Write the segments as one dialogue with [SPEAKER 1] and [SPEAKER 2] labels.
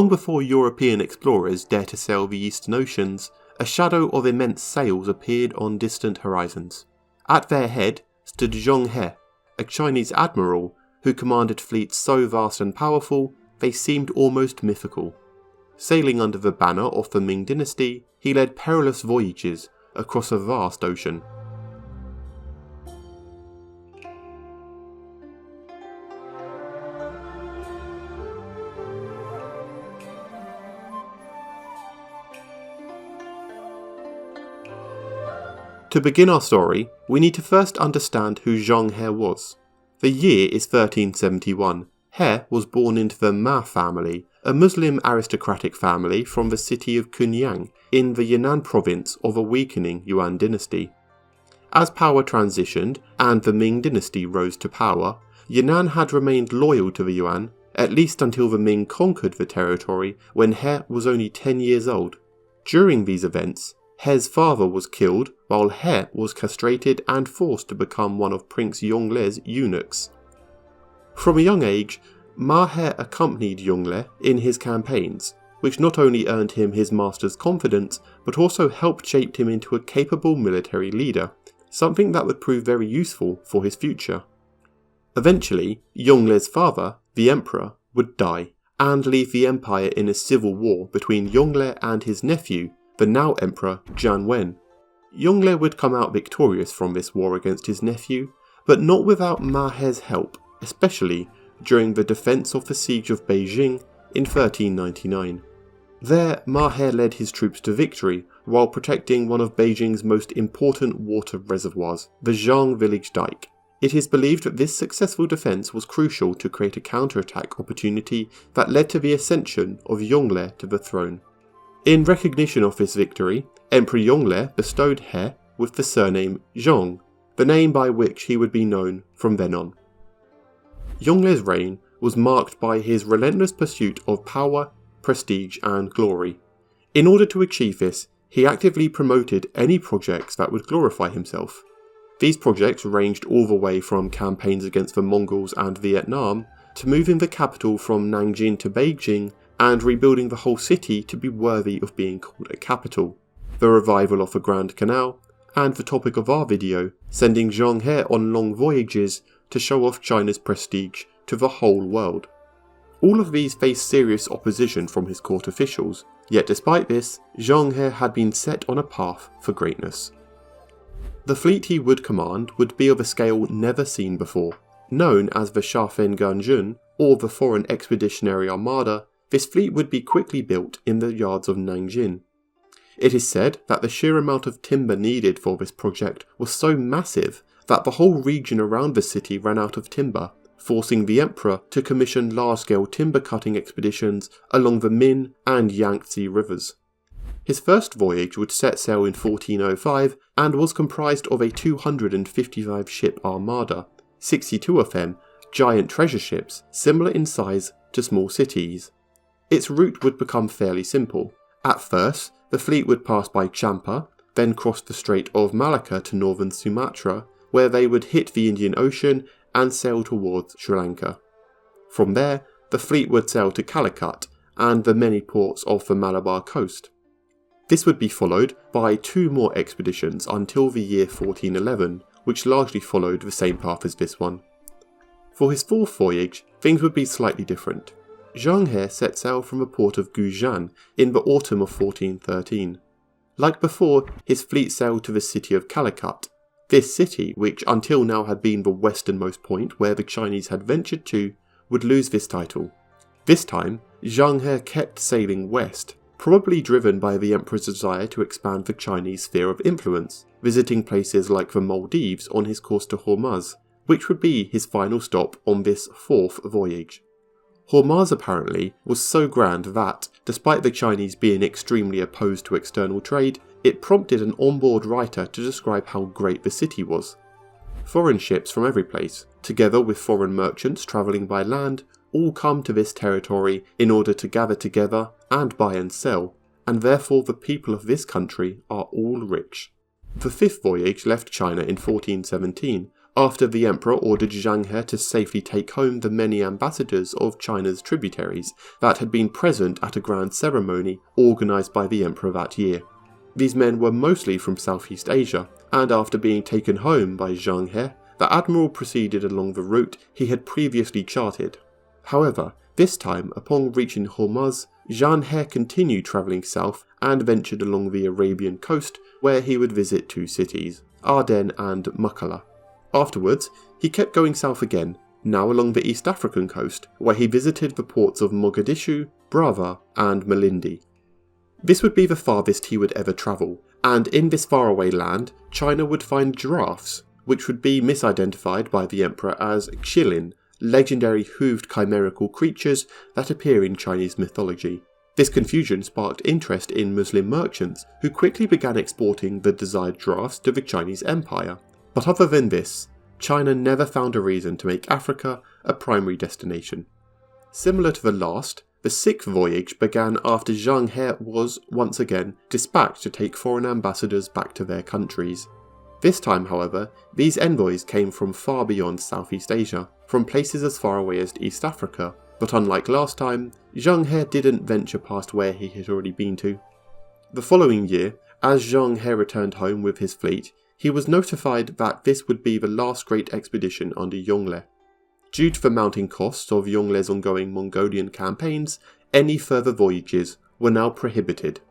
[SPEAKER 1] Long before European explorers dared to sail the eastern oceans, a shadow of immense sails appeared on distant horizons. At their head stood Zheng He, a Chinese admiral who commanded fleets so vast and powerful they seemed almost mythical. Sailing under the banner of the Ming Dynasty, he led perilous voyages across a vast ocean. To begin our story, we need to first understand who Zheng He was. The year is 1371. He was born into the Ma family, a Muslim aristocratic family from the city of Kunyang in the Yunnan province of a weakening Yuan dynasty. As power transitioned and the Ming dynasty rose to power, Yunnan had remained loyal to the Yuan, at least until the Ming conquered the territory when He was only 10 years old. During these events, He's father was killed while He was castrated and forced to become one of Prince Yongle's eunuchs. From a young age, Ma He accompanied Yongle in his campaigns, which not only earned him his master's confidence, but also helped shape him into a capable military leader, something that would prove very useful for his future. Eventually, Yongle's father, the emperor, would die, and leave the empire in a civil war between Yongle and his nephew, the now Emperor Zheng He. Yongle would come out victorious from this war against his nephew, but not without Ma He's help, especially during the defence of the siege of Beijing in 1399. There, Ma He led his troops to victory while protecting one of Beijing's most important water reservoirs, the Zhang village dike. It is believed that this successful defence was crucial to create a counterattack opportunity that led to the ascension of Yongle to the throne. In recognition of this victory, Emperor Yongle bestowed He with the surname Zhong, the name by which he would be known from then on. Yongle's reign was marked by his relentless pursuit of power, prestige and glory. In order to achieve this, he actively promoted any projects that would glorify himself. These projects ranged all the way from campaigns against the Mongols and Vietnam, to moving the capital from Nanjing to Beijing, and rebuilding the whole city to be worthy of being called a capital, the revival of the Grand Canal, and the topic of our video, sending Zheng He on long voyages to show off China's prestige to the whole world. All of these faced serious opposition from his court officials, yet despite this, Zheng He had been set on a path for greatness. The fleet he would command would be of a scale never seen before. Known as the Shafen Ganjun, or the Foreign Expeditionary Armada, this fleet would be quickly built in the yards of Nanjing. It is said that the sheer amount of timber needed for this project was so massive that the whole region around the city ran out of timber, forcing the emperor to commission large-scale timber cutting expeditions along the Min and Yangtze rivers. His first voyage would set sail in 1405 and was comprised of a 255-ship armada, 62 of them giant treasure ships similar in size to small cities. Its route would become fairly simple. At first, the fleet would pass by Champa, then cross the Strait of Malacca to northern Sumatra, where they would hit the Indian Ocean and sail towards Sri Lanka. From there, the fleet would sail to Calicut and the many ports off the Malabar coast. This would be followed by 2 more expeditions until the year 1411, which largely followed the same path as this one. For his 4th voyage, things would be slightly different. Zheng He set sail from the port of Guzhan in the autumn of 1413. Like before, his fleet sailed to the city of Calicut. This city, which until now had been the westernmost point where the Chinese had ventured to, would lose this title. This time, Zheng He kept sailing west, probably driven by the emperor's desire to expand the Chinese sphere of influence, visiting places like the Maldives on his course to Hormuz, which would be his final stop on this 4th voyage. Hormuz apparently was so grand that, despite the Chinese being extremely opposed to external trade, it prompted an onboard writer to describe how great the city was. Foreign ships from every place, together with foreign merchants travelling by land, all come to this territory in order to gather together and buy and sell, and therefore the people of this country are all rich. The 5th voyage left China in 1417, after the emperor ordered Zheng He to safely take home the many ambassadors of China's tributaries that had been present at a grand ceremony organised by the emperor that year. These men were mostly from Southeast Asia, and after being taken home by Zheng He, the admiral proceeded along the route he had previously charted. However, this time, upon reaching Hormuz, Zheng He continued travelling south and ventured along the Arabian coast, where he would visit two cities, Aden and Makalla. Afterwards, he kept going south again, now along the East African coast, where he visited the ports of Mogadishu, Brava and Malindi. This would be the farthest he would ever travel, and in this faraway land, China would find giraffes, which would be misidentified by the emperor as Xilin, legendary hooved chimerical creatures that appear in Chinese mythology. This confusion sparked interest in Muslim merchants, who quickly began exporting the desired giraffes to the Chinese Empire. But other than this, China never found a reason to make Africa a primary destination. Similar to the last, the sixth voyage began after Zheng He was, once again, dispatched to take foreign ambassadors back to their countries. This time, however, these envoys came from far beyond Southeast Asia, from places as far away as East Africa, but unlike last time, Zheng He didn't venture past where he had already been to. The following year, as Zheng He returned home with his fleet, he was notified that this would be the last great expedition under Yongle. Due to the mounting costs of Yongle's ongoing Mongolian campaigns, any further voyages were now prohibited.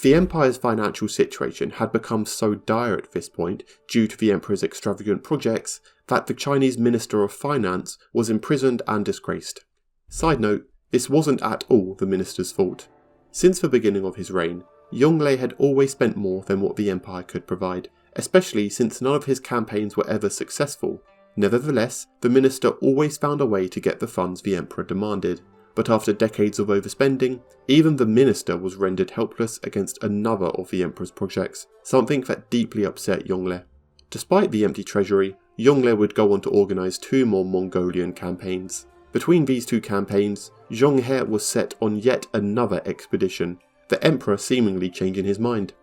[SPEAKER 1] The empire's financial situation had become so dire at this point, due to the emperor's extravagant projects, that the Chinese Minister of Finance was imprisoned and disgraced. Side note, this wasn't at all the minister's fault. Since the beginning of his reign, Yongle had always spent more than what the empire could provide, especially since none of his campaigns were ever successful. Nevertheless, the minister always found a way to get the funds the emperor demanded. But after decades of overspending, even the minister was rendered helpless against another of the emperor's projects, something that deeply upset Yongle. Despite the empty treasury, Yongle would go on to organise two more Mongolian campaigns. Between these two campaigns, Zheng He was set on yet another expedition, the emperor seemingly changing his mind.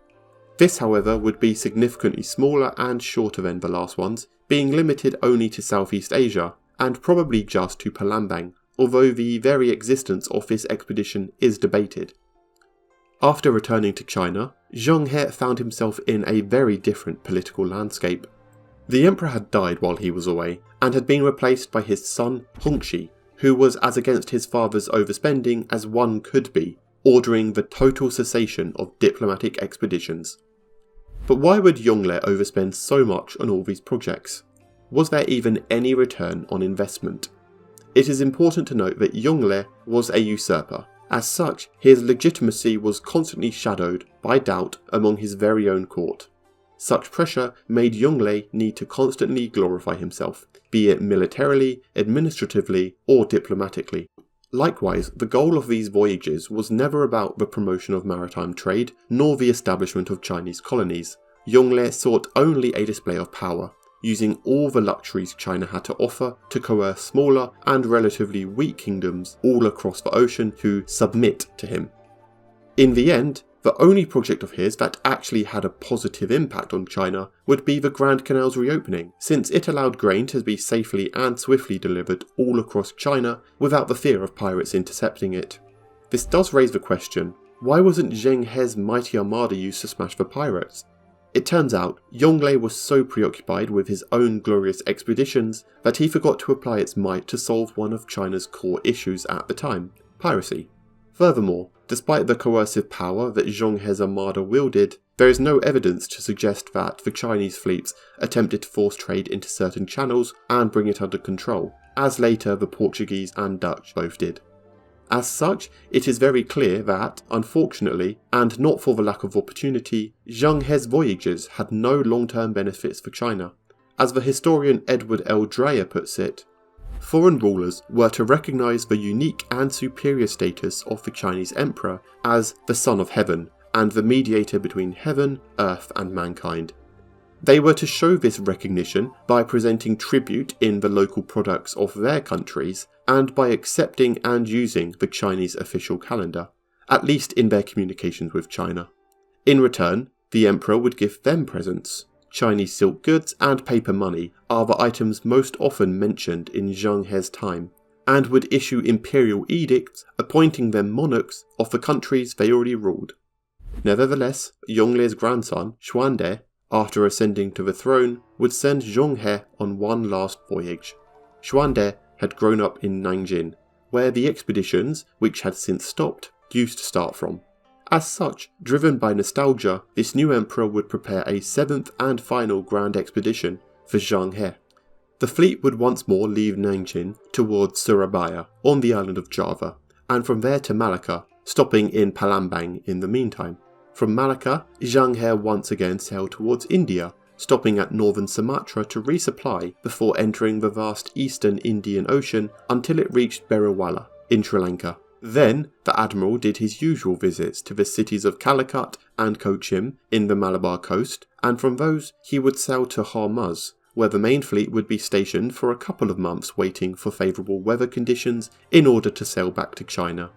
[SPEAKER 1] This, however, would be significantly smaller and shorter than the last ones, being limited only to Southeast Asia, and probably just to Palembang, although the very existence of this expedition is debated. After returning to China, Zheng He found himself in a very different political landscape. The emperor had died while he was away, and had been replaced by his son Hongxi, who was as against his father's overspending as one could be, ordering the total cessation of diplomatic expeditions. But why would Yongle overspend so much on all these projects? Was there even any return on investment? It is important to note that Yongle was a usurper. As such, his legitimacy was constantly shadowed by doubt among his very own court. Such pressure made Yongle need to constantly glorify himself, be it militarily, administratively, or diplomatically. Likewise, the goal of these voyages was never about the promotion of maritime trade, nor the establishment of Chinese colonies. Yongle sought only a display of power, using all the luxuries China had to offer to coerce smaller and relatively weak kingdoms all across the ocean to submit to him. In the end, the only project of his that actually had a positive impact on China would be the Grand Canal's reopening, since it allowed grain to be safely and swiftly delivered all across China without the fear of pirates intercepting it. This does raise the question, why wasn't Zheng He's mighty armada used to smash the pirates? It turns out, Yongle was so preoccupied with his own glorious expeditions that he forgot to apply its might to solve one of China's core issues at the time, piracy. Furthermore, despite the coercive power that Zheng He's armada wielded, there is no evidence to suggest that the Chinese fleets attempted to force trade into certain channels and bring it under control, as later the Portuguese and Dutch both did. As such, it is very clear that, unfortunately, and not for the lack of opportunity, Zheng He's voyages had no long-term benefits for China. As the historian Edward L. Dreyer puts it, foreign rulers were to recognise the unique and superior status of the Chinese emperor as the Son of Heaven and the mediator between heaven, earth and mankind. They were to show this recognition by presenting tribute in the local products of their countries and by accepting and using the Chinese official calendar, at least in their communications with China. In return, the emperor would give them presents, Chinese silk goods and paper money are the items most often mentioned in Zheng He's time, and would issue imperial edicts appointing them monarchs of the countries they already ruled. Nevertheless, Yongle's grandson, Xuande, after ascending to the throne, would send Zheng He on one last voyage. Xuande had grown up in Nanjing, where the expeditions, which had since stopped, used to start from. As such, driven by nostalgia, this new emperor would prepare a seventh and final grand expedition for Zheng He. The fleet would once more leave Nanjing towards Surabaya on the island of Java, and from there to Malacca, stopping in Palembang in the meantime. From Malacca, Zheng He once again sailed towards India, stopping at northern Sumatra to resupply before entering the vast eastern Indian Ocean until it reached Berewala in Sri Lanka. Then, the admiral did his usual visits to the cities of Calicut and Cochin in the Malabar coast, and from those he would sail to Hormuz, where the main fleet would be stationed for a couple of months waiting for favourable weather conditions in order to sail back to China.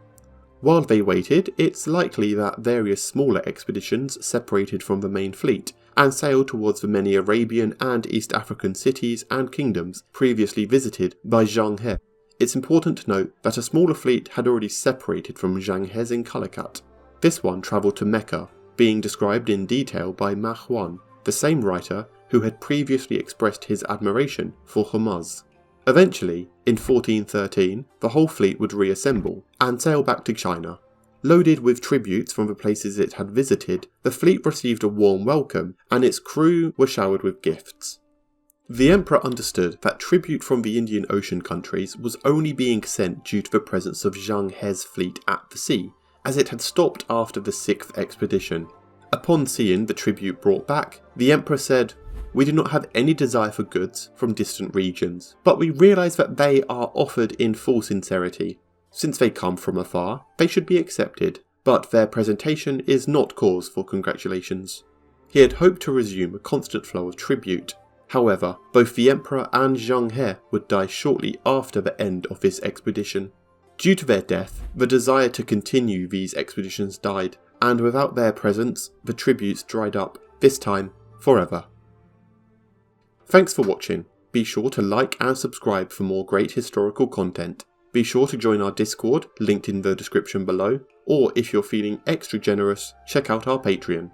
[SPEAKER 1] While they waited, it's likely that various smaller expeditions separated from the main fleet and sailed towards the many Arabian and East African cities and kingdoms previously visited by Zheng He. It's important to note that a smaller fleet had already separated from Zheng He's in Calicut. This one travelled to Mecca, being described in detail by Ma Huan, the same writer who had previously expressed his admiration for Hormuz. Eventually, in 1413, the whole fleet would reassemble and sail back to China. Loaded with tributes from the places it had visited, the fleet received a warm welcome and its crew were showered with gifts. The emperor understood that tribute from the Indian Ocean countries was only being sent due to the presence of Zheng He's fleet at the sea, as it had stopped after the 6th expedition. Upon seeing the tribute brought back, the emperor said, "We do not have any desire for goods from distant regions, but we realise that they are offered in full sincerity. Since they come from afar, they should be accepted, but their presentation is not cause for congratulations." He had hoped to resume a constant flow of tribute. However, both the emperor and Zheng He would die shortly after the end of this expedition. Due to their death, the desire to continue these expeditions died, and without their presence, the tributes dried up, this time forever. Thanks for watching. Be sure to like and subscribe for more great historical content. Be sure to join our Discord, linked in the description below, or if you're feeling extra generous, check out our Patreon.